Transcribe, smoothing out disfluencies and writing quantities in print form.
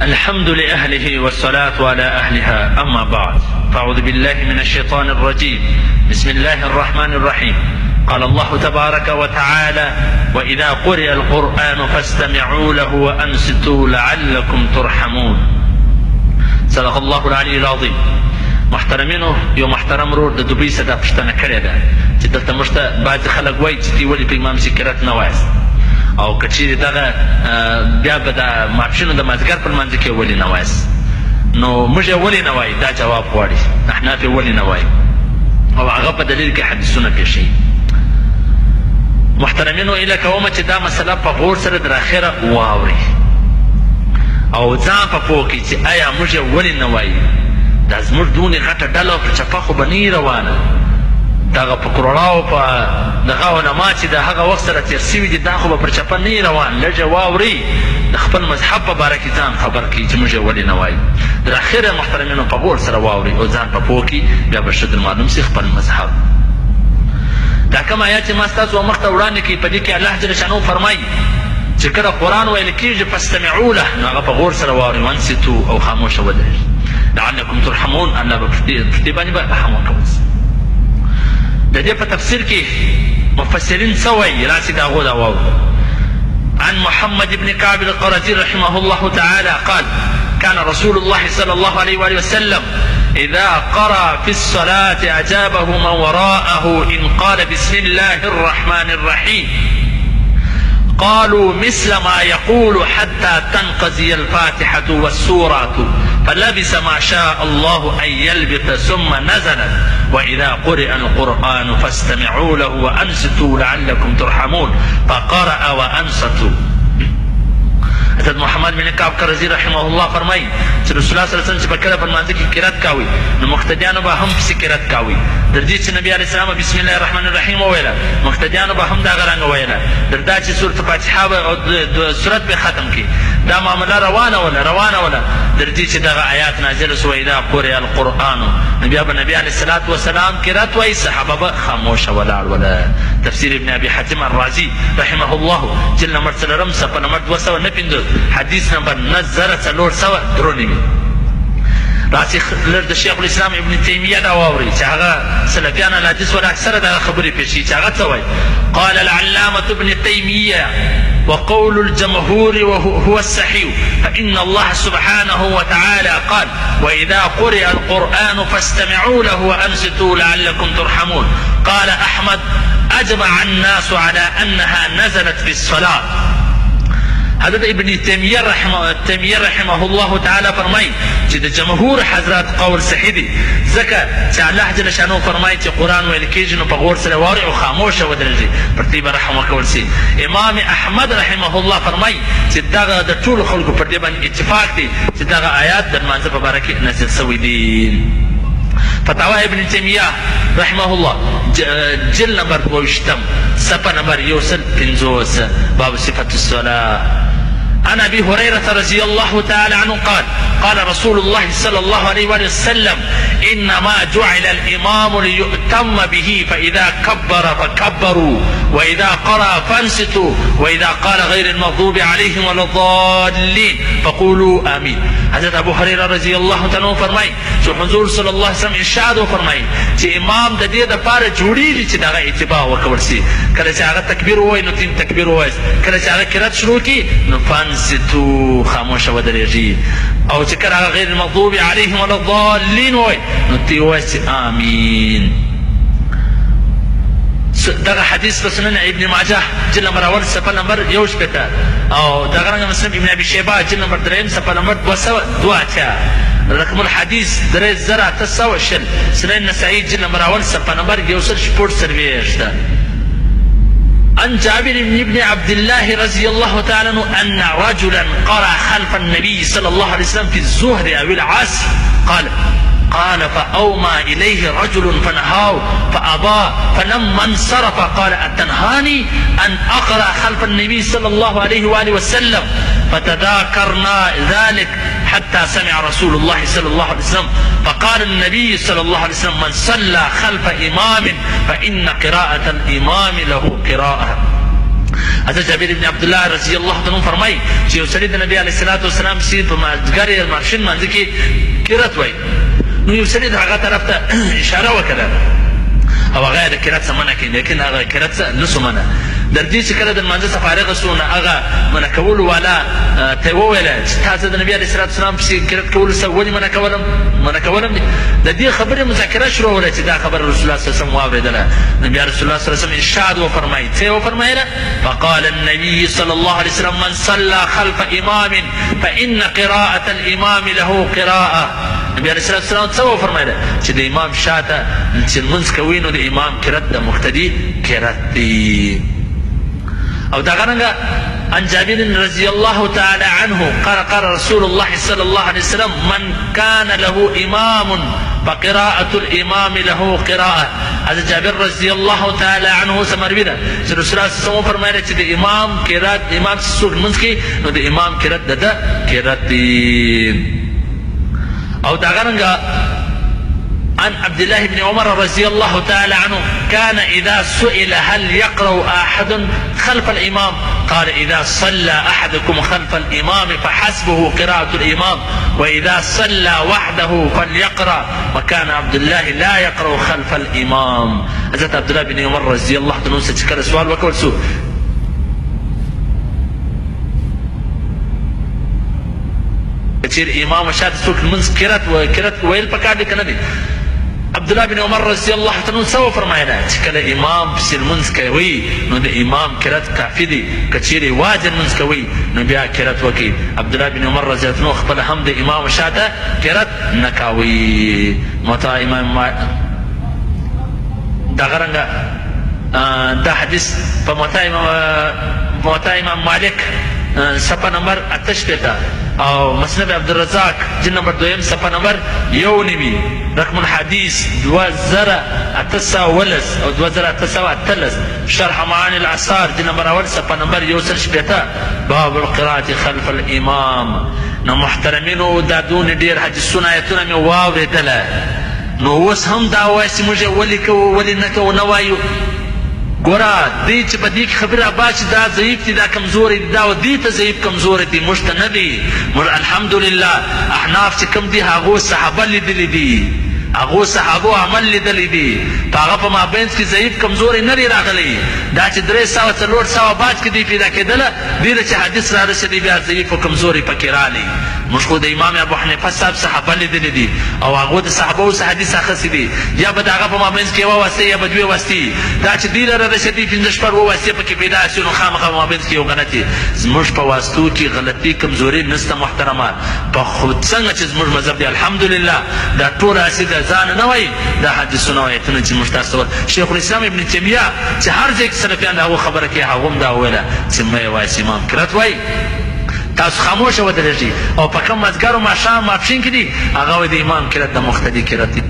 الحمد لأهله والصلاة على أهلها، أما بعد، فأعوذ بالله من الشيطان الرجيم. بسم الله الرحمن الرحيم. قال الله تبارك وتعالى: وإذا قرئ القرآن فاستمعوا له وأنصتوا لعلكم ترحمون. صدق الله العلي العظيم. محترمینو، یو محترم رور د دوبۍ څخه دا پوښتنه کړې ده چې دلته موږ ته بعضې خلک وایي چې دوی ولې په امام سکرت نه وایست، او که چیرې دغه بیا به د ماپښین د مازدیګر په لمانځه کې ولې نه وایست، نو موږ یې ولې نه وایي دا جواب غواړي. احناف یې ولې نه وایي، او هغه په دلیل کې حدیثونه پېښوي. محترمینو، ایله کومه چې دا مسله په غور سره در اخره واوري او ځان په پوه کړي چې آیا موږ یې ولې نه وایي. دا زموږ دونې غټه ډله په چپه خو به نه روانه، دغه په کروړاو په دغه علما چې د هغه وخت سره تېر سوي دي دا خو به پر چپه نه روان. لږه واورئ، د خپل مذهب په باره کې ځان خبر کړئ چې موږ یې ولې نه وایو. در اخره محترمینو په غور سره واورئ او ځان په پوه کړي، بیا به ښه در معلوم سي خپل مذهب. دا کوم آیات چې ما ستاسو مخ ته وړاندې کړي، په دې کې الله جل شانو فرمایي چې کله قرآن ویل کېږي فاستمعوا له، نو هغه په غور سره واورئ، وانصتو او خاموشه ودرېږئ لعلکم ترحمون. الله به په دې باندې به رحم وکړي. د دې په تفسیر کې مفسرین څه وایي، راسي د هغو دا واورو. عن محمد بن كعب القرظي رحمه الله تعالى قال: كان رسول الله صلى الله عليه وآله وسلم إذا قرأ في الصلاة أجابه من وراءه إن قال بسم الله الرحمن الرحيم قالوا مثل ما يقول حتى تنقضي الفاتحة والسورة، فلبس ما شاء الله أن يلبث ثم نزلت: وإذا قرئ القرآن فاستمعوا له وأنصتوا لعلكم ترحمون، فقرأ وأنصتوا. حضرت محمد بن کعب قرظي رحمه الله فرمایي چې رسول الله صلی الله علیه وسلم چې به کله په لمانځه کې قرات کاوي، نو مقتدیانو به هم پسې قرات کاوي. تر دې چې نبي علیه السلام بسم الله الرحمن الرحیم وویله، مقتدیانو به هم دغه رنګه ویله. تر دا چې سورة فاتحه او سورت به ختم کړي، دا معامله روانه وله تر دې چې دغه آیات نازله سوه: اذا قرئ القرآن. نو بیا به نبي علیه الصلاة والسلام قرات وایي، صحابه به خاموشه ولاړ وله. تفسیر ابن ابي حاتم الرازي رحمه الله جلد نمبر 4 صفحه نمبر 259 حدیث نمبر 9493. راسي لږ د شیخ الاسلام ابن تیمیه دا واورئ چې هغه سلفیان الحدیث ول اکثره دغه خبرې پېښوي چې هغه څه وایي. قال العلامة ابن تيمية: وقول الجمهور وهو الصحيح، فإن الله سبحانه وتعالى قال: وإذا قرئ القرآن فاستمعوا له وأنصتوا لعلكم ترحمون. قال أحمد: أجمع الناس على أنها نزلت في الصلاة. حضرت ابن تیمیه رحمه الله تعالی فرمایي چې د جمهور حضرات قول صحیح دی، ځکه چې الله جل شانو فرمایي چې قرآن ویل کېږي نو په غور سره واورئ او خاموشه ودرېږئ، پر دې به رحم وکول سي. امام احمد رحمه الله فرمایي چې دغه د ټولو خلکو پر دې باندې اتفاق دی چې دغه آیات د لمانځه په باره کې نازل سوي دي. فتاوى ابن تيمية رحمه الله جلد نمبر 22 صفحه نمبر 150 باب صفة الصلاة. عن ابي هريرة رضي الله تعالى عنه قال: قال رسول الله صلى الله عليه وسلم: انما جعل الامام ليؤتم به، فاذا كبر فكبروا، واذا قرأ فانصتوا، واذا قال غير المغضوب عليهم ولا الضالين فقولوا امين. حضرت ابو هريره رضی الله تعالی فرمایي چې حضور صلی الله علیه وسلم ارشاد وفرمایي چې امام د دې دپاره جوړیږي چې دغه اتباع وکول سي. کله چې هغه تکبیر ووایي نو تیم تکبیر ووایست، کله چې هغه قرات شروع کړي نو فانصتو خاموشه ودرېږي، او چې کله هغه غیر المغضوب علیهم ولا الضالین ووایي نو تی ووایست آمین. دغه حدیث په سنن ابن ماجه جلد نمبر 1 صفحه نمبر 1 او دغه رنګه مسلم ابن ابي شيبه جلد نمبر 3 صفحه نمبر 202 رقم الحديث 3810. سنن النسائي جلد نمبر 1 صفحه نمبر 140. عن جابر بن عبد الله رضي الله تعالى عنه أن رجلا قرأ خلف النبي صلى الله عليه وسلم في الظهر أو العصر. قال فأومى إليه رجل فنهاه فأبى، فلما انصرف قال: أتنهاني أن أقرأ خلف النبي صلى الله عليه وآله وسلم؟ فتذاكرنا ذلك حتى سمع رسول الله صلى الله عليه وسلم فقال النبي صلى الله عليه وسلم: من صلى خلف إمام فإن قراءة الإمام له قراءة. حضرت جابر بن عبدالله رضی الله عنه فرمایي چې یو سړي د نبي علیه الصلاة والسلام پسې په مازدیګر یا ماسپښین لمانځه کې قرات وایي، نو یو سړي د هغه طرف ته اشاره وکړه او هغه د قرات څخه منع کړي، لیکن هغه قرات څخه نسو منع. در دې چې کله د لمانځه څخه فارغه سو نو هغه منع کولو والا ته یې وویله چې تاسو د نبي علیه الصلاة والسلام پسې قرات کولو څخه ولې منع کولم دي. د دې خبرې مذاکره شروع وله چې دا خبره رسول الله صلی الله علیه وسلم واورېدله. نبي رسول الله صلی الله علیه وسلم ارشاد وفرمایي، څه یې وفرمایله؟ فقال النبي صلی الله علیه وسلم من صلى خلف امام فإن قراءة الامام له قراءة. نبي علیه الصلاة والسلام څه وفرمایله؟ چې د امام شاته چې لمونځ کوي نو د امام قرات د مقتدي قرات دی. او دغه رنګه عن جابر رضی الله تعالی عنه قال رسول الله صلی الله علیه وسلم من كان له امام فقراءة الامام له قراءة. حضرت جابر رضی الله تعالی عنه سمروي ده چې رسول الله صلی الله علیه وسلم فرمایله چې د امام قرات امام څوک لمونځ کوي نو د امام قرات د قرات دی. او دغه رنګه عن عبد الله بن عمر رضي الله تعالى عنه كان إذا سئل هل يقرأ أحد خلف الإمام قال إذا صلى أحدكم خلف الإمام فحسبه قراءة الإمام وإذا صلى وحده فليقرأ وكان عبد الله لا يقرأ خلف الإمام. حضرت عبد الله بن عمر رضي الله عنه سأل سؤال وكل سوء كثير إمام شاد سوق المنز قرات ويل پکار دي کنه دي. عبد الله بن عمر رضی الله عنه څه فرمایله چې کله امام پسې لمونځ کوي نو د امام قرات کافي دی، که چیرې واجب لمونځ کوي نو بیا قرات وکړي. عبد الله بن عمر رضی الله عنه خپل هم د امام شاته قرات نه کوي. متا امام دغه رنګه دا حدیث په موطا امام مالک صفحه نمبر 88 او مسند عبدالرزاق جلد نمبر 2 صفحه نمبر 1 رقم الحديث 2008 او 2008 شرح معاني الاثار جلد نمبر 1 صفحه نمبر 1 باب القراءة خلف الامام. نو محترمینو دا دون ډیر حدیثونه آیتونه مې واورېدله، نو اوس هم دا وایي چې موږ ولې کوو ولې نه کوو نه وایو. ګوره دی چې په دې کې خبره ابا چې دا ضعیف دي دا کمزوري دي دا دې ته ضعیف کمزوري دي موږ ته نه دي. موږ الحمدلله احناف چې کوم دي هغو صحابه لیدلي دي، هغو صحابو عمل لیدلی دي، په هغه په مابینځ کې ضعیف کمزوري نه دی راغلی. دا چې 300 بعد کې دی پیدا کېدله دې ته چې حدیث را رسېدی بیا ضعیف او کمزوري پکې راغلی. موږ خو د امام ابو حنیفه صاحب صحابه لیدلي دي او هغو د صحابو څخه حدیث اخیستی دي، یا به د هغه په مابینځ کې یوه واسطې یا به دوې واسطې. دا چې دې را رسېدي 15 شپږ واسطې پکې پیدا شي نو خامخا په مابینځ کې یو غلطي. زموږ په واسطو کې غلطي کمزوري نشته محترمه. په خود څنګه چې زموږ مذهب دی الحمدلله دا ټول اصل ځان نه وایي، دا حدیثونه آیتونه چې موږ تاسو شیخ الاسلام ابن تیمیه چې هر ځای کې سلفیان د هغو خبره کوي هغه هم دا ویله چې مه یې وایي چې امام قرات وایي. تاسو خاموشه ودرېږئ او په کوم مازدیګر او ماښام ماسپښین کې دي هغه وایي د امام قرات د مقتدي قرات دي.